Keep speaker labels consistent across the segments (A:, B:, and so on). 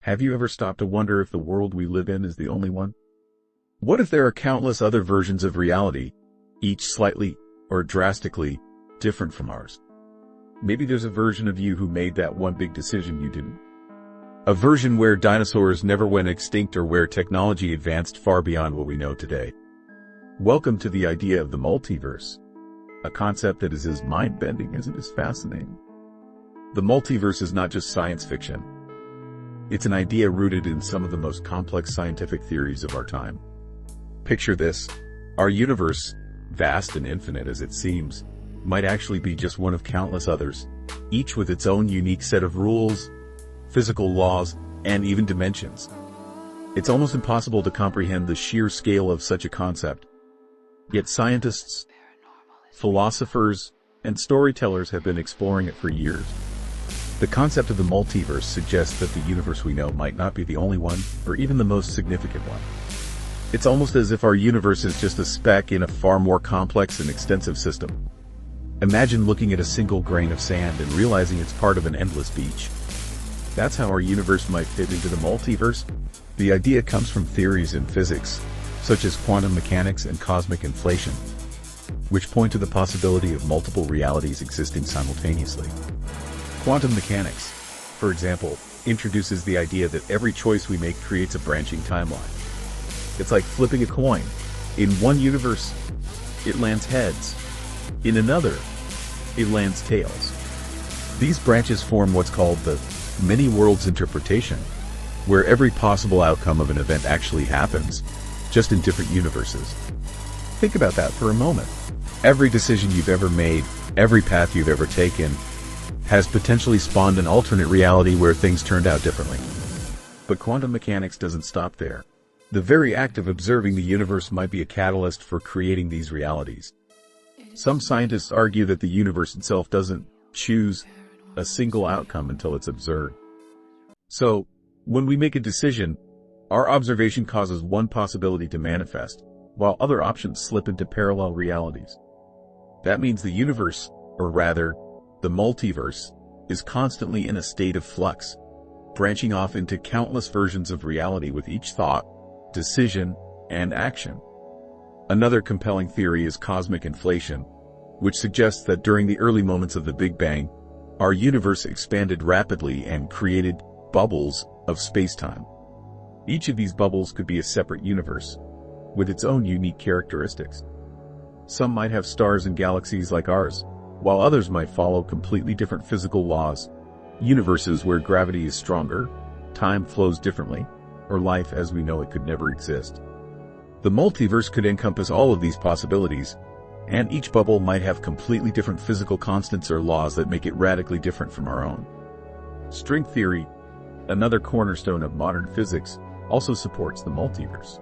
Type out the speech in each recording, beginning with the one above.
A: Have you ever stopped to wonder if the world we live in is the only one? What if there are countless other versions of reality, each slightly or drastically different from ours? Maybe there's a version of you who made that one big decision you didn't. A version where dinosaurs never went extinct or where technology advanced far beyond what we know today. Welcome to the idea of the multiverse, a concept that is as mind-bending as it is fascinating. The multiverse is not just science fiction. It's an idea rooted in some of the most complex scientific theories of our time. Picture this: our universe, vast and infinite as it seems, might actually be just one of countless others, each with its own unique set of rules, physical laws, and even dimensions. It's almost impossible to comprehend the sheer scale of such a concept. Yet scientists, philosophers, and storytellers have been exploring it for years. The concept of the multiverse suggests that the universe we know might not be the only one, or even the most significant one. It's almost as if our universe is just a speck in a far more complex and extensive system. Imagine looking at a single grain of sand and realizing it's part of an endless beach. That's how our universe might fit into the multiverse. The idea comes from theories in physics, such as quantum mechanics and cosmic inflation, which point to the possibility of multiple realities existing simultaneously. Quantum mechanics, for example, introduces the idea that every choice we make creates a branching timeline. It's like flipping a coin. In one universe, it lands heads. In another, it lands tails. These branches form what's called the many worlds interpretation, where every possible outcome of an event actually happens, just in different universes. Think about that for a moment. Every decision you've ever made, every path you've ever taken, has potentially spawned an alternate reality where things turned out differently. But quantum mechanics doesn't stop there. The very act of observing the universe might be a catalyst for creating these realities. Some scientists argue that the universe itself doesn't choose a single outcome until it's observed. So, when we make a decision, our observation causes one possibility to manifest, while other options slip into parallel realities. That means the universe, or rather, the multiverse, is constantly in a state of flux, branching off into countless versions of reality with each thought, decision, and action. Another compelling theory is cosmic inflation, which suggests that during the early moments of the Big Bang, our universe expanded rapidly and created bubbles of space-time. Each of these bubbles could be a separate universe, with its own unique characteristics. Some might have stars and galaxies like ours, while others might follow completely different physical laws, universes where gravity is stronger, time flows differently, or life as we know it could never exist. The multiverse could encompass all of these possibilities, and each bubble might have completely different physical constants or laws that make it radically different from our own. String theory, another cornerstone of modern physics, also supports the multiverse.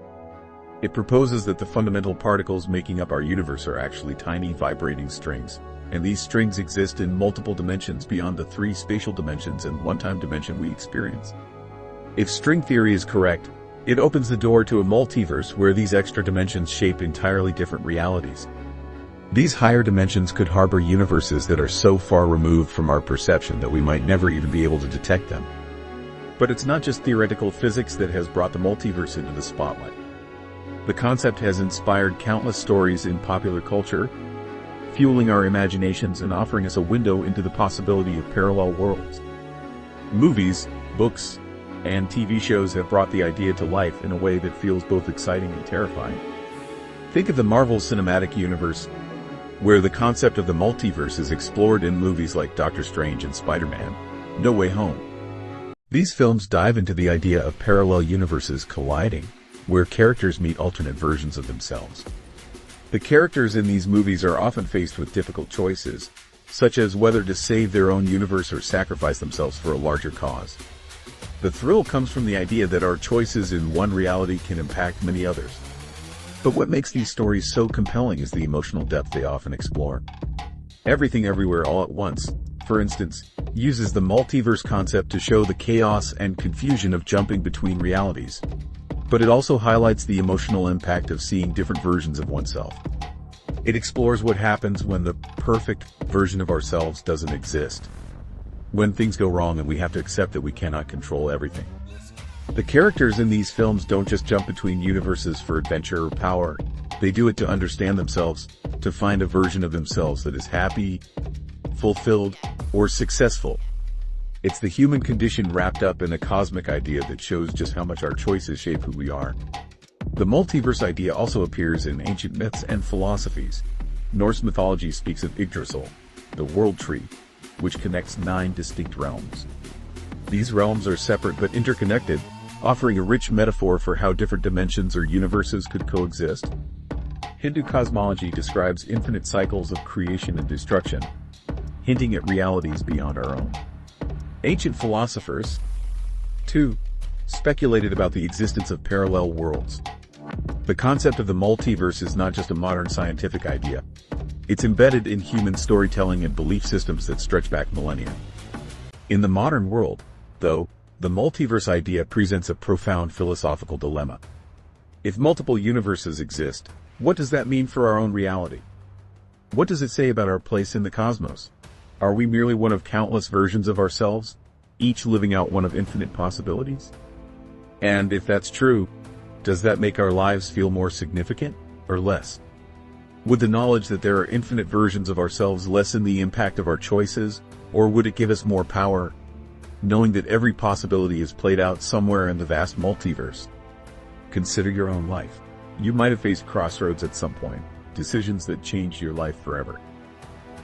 A: It proposes that the fundamental particles making up our universe are actually tiny vibrating strings, and these strings exist in multiple dimensions beyond the three spatial dimensions and one-time dimension we experience. If string theory is correct, it opens the door to a multiverse where these extra dimensions shape entirely different realities. These higher dimensions could harbor universes that are so far removed from our perception that we might never even be able to detect them. But it's not just theoretical physics that has brought the multiverse into the spotlight. The concept has inspired countless stories in popular culture, fueling our imaginations and offering us a window into the possibility of parallel worlds. Movies, books, and TV shows have brought the idea to life in a way that feels both exciting and terrifying. Think of the Marvel Cinematic Universe, where the concept of the multiverse is explored in movies like Doctor Strange and Spider-Man: No Way Home. These films dive into the idea of parallel universes colliding, where characters meet alternate versions of themselves. The characters in these movies are often faced with difficult choices, such as whether to save their own universe or sacrifice themselves for a larger cause. The thrill comes from the idea that our choices in one reality can impact many others. But what makes these stories so compelling is the emotional depth they often explore. Everything Everywhere All at Once, for instance, uses the multiverse concept to show the chaos and confusion of jumping between realities. But it also highlights the emotional impact of seeing different versions of oneself. It explores what happens when the perfect version of ourselves doesn't exist. When things go wrong and we have to accept that we cannot control everything. The characters in these films don't just jump between universes for adventure or power. They do it to understand themselves, to find a version of themselves that is happy, fulfilled, or successful. It's the human condition wrapped up in a cosmic idea that shows just how much our choices shape who we are. The multiverse idea also appears in ancient myths and philosophies. Norse mythology speaks of Yggdrasil, the world tree, which connects 9 distinct realms. These realms are separate but interconnected, offering a rich metaphor for how different dimensions or universes could coexist. Hindu cosmology describes infinite cycles of creation and destruction, hinting at realities beyond our own. Ancient philosophers, too, speculated about the existence of parallel worlds. The concept of the multiverse is not just a modern scientific idea. It's embedded in human storytelling and belief systems that stretch back millennia. In the modern world, though, the multiverse idea presents a profound philosophical dilemma. If multiple universes exist, what does that mean for our own reality? What does it say about our place in the cosmos? Are we merely one of countless versions of ourselves, each living out one of infinite possibilities? And if that's true, does that make our lives feel more significant or less? Would the knowledge that there are infinite versions of ourselves lessen the impact of our choices, or would it give us more power, knowing that every possibility is played out somewhere in the vast multiverse? Consider your own life. You might have faced crossroads at some point, decisions that changed your life forever.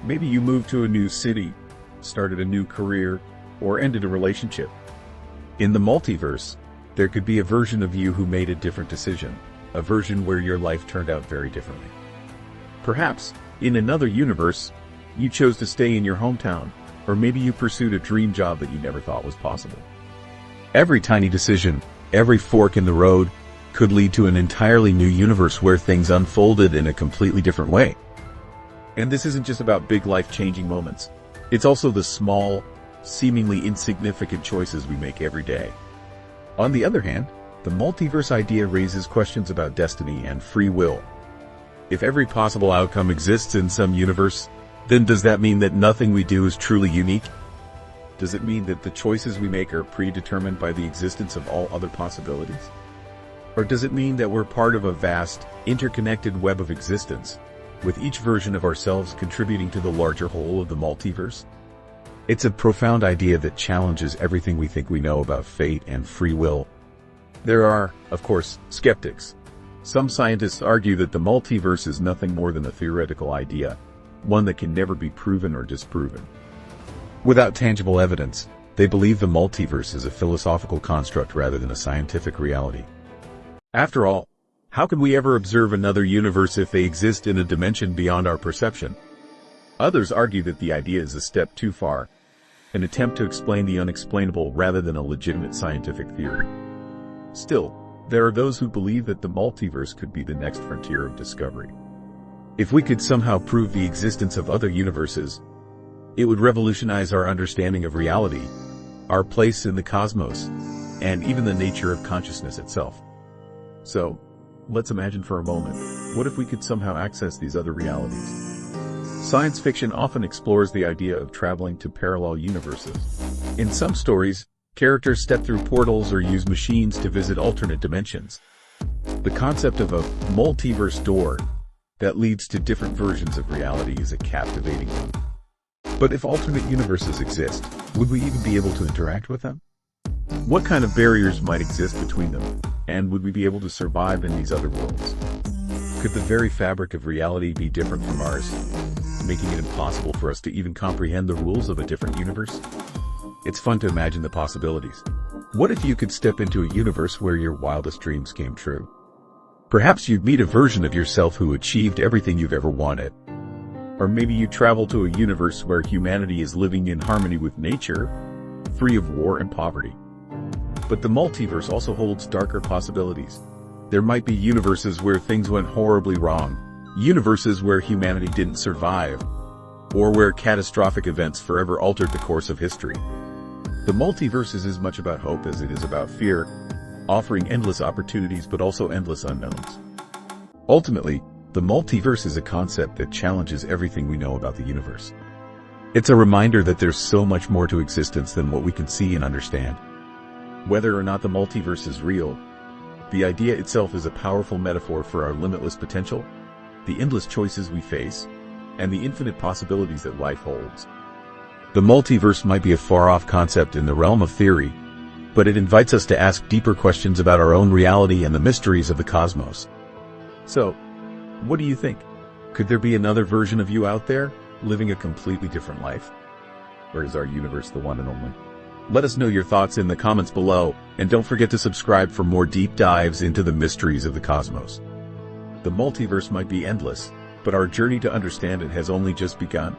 A: Maybe you moved to a new city, started a new career, or ended a relationship. In the multiverse, there could be a version of you who made a different decision, a version where your life turned out very differently. Perhaps, in another universe, you chose to stay in your hometown, or maybe you pursued a dream job that you never thought was possible. Every tiny decision, every fork in the road, could lead to an entirely new universe where things unfolded in a completely different way. And this isn't just about big life-changing moments. It's also the small, seemingly insignificant choices we make every day. On the other hand, the multiverse idea raises questions about destiny and free will. If every possible outcome exists in some universe, then does that mean that nothing we do is truly unique? Does it mean that the choices we make are predetermined by the existence of all other possibilities? Or does it mean that we're part of a vast, interconnected web of existence, with each version of ourselves contributing to the larger whole of the multiverse? It's a profound idea that challenges everything we think we know about fate and free will. There are, of course, skeptics. Some scientists argue that the multiverse is nothing more than a theoretical idea, one that can never be proven or disproven. Without tangible evidence, they believe the multiverse is a philosophical construct rather than a scientific reality. After all, how can we ever observe another universe if they exist in a dimension beyond our perception? Others argue that the idea is a step too far, an attempt to explain the unexplainable rather than a legitimate scientific theory. Still, there are those who believe that the multiverse could be the next frontier of discovery. If we could somehow prove the existence of other universes, it would revolutionize our understanding of reality, our place in the cosmos, and even the nature of consciousness itself. So, let's imagine for a moment, what if we could somehow access these other realities? Science fiction often explores the idea of traveling to parallel universes. In some stories, characters step through portals or use machines to visit alternate dimensions. The concept of a multiverse door that leads to different versions of reality is a captivating one. But if alternate universes exist, would we even be able to interact with them? What kind of barriers might exist between them, and would we be able to survive in these other worlds? Could the very fabric of reality be different from ours, making it impossible for us to even comprehend the rules of a different universe? It's fun to imagine the possibilities. What if you could step into a universe where your wildest dreams came true? Perhaps you'd meet a version of yourself who achieved everything you've ever wanted. Or maybe you travel to a universe where humanity is living in harmony with nature, free of war and poverty. But the multiverse also holds darker possibilities. There might be universes where things went horribly wrong, universes where humanity didn't survive, or where catastrophic events forever altered the course of history. The multiverse is as much about hope as it is about fear, offering endless opportunities but also endless unknowns. Ultimately, the multiverse is a concept that challenges everything we know about the universe. It's a reminder that there's so much more to existence than what we can see and understand. Whether or not the multiverse is real, the idea itself is a powerful metaphor for our limitless potential, the endless choices we face, and the infinite possibilities that life holds. The multiverse might be a far-off concept in the realm of theory, but it invites us to ask deeper questions about our own reality and the mysteries of the cosmos. So, what do you think? Could there be another version of you out there, living a completely different life? Or is our universe the one and only? Let us know your thoughts in the comments below, and don't forget to subscribe for more deep dives into the mysteries of the cosmos. The multiverse might be endless, but our journey to understand it has only just begun.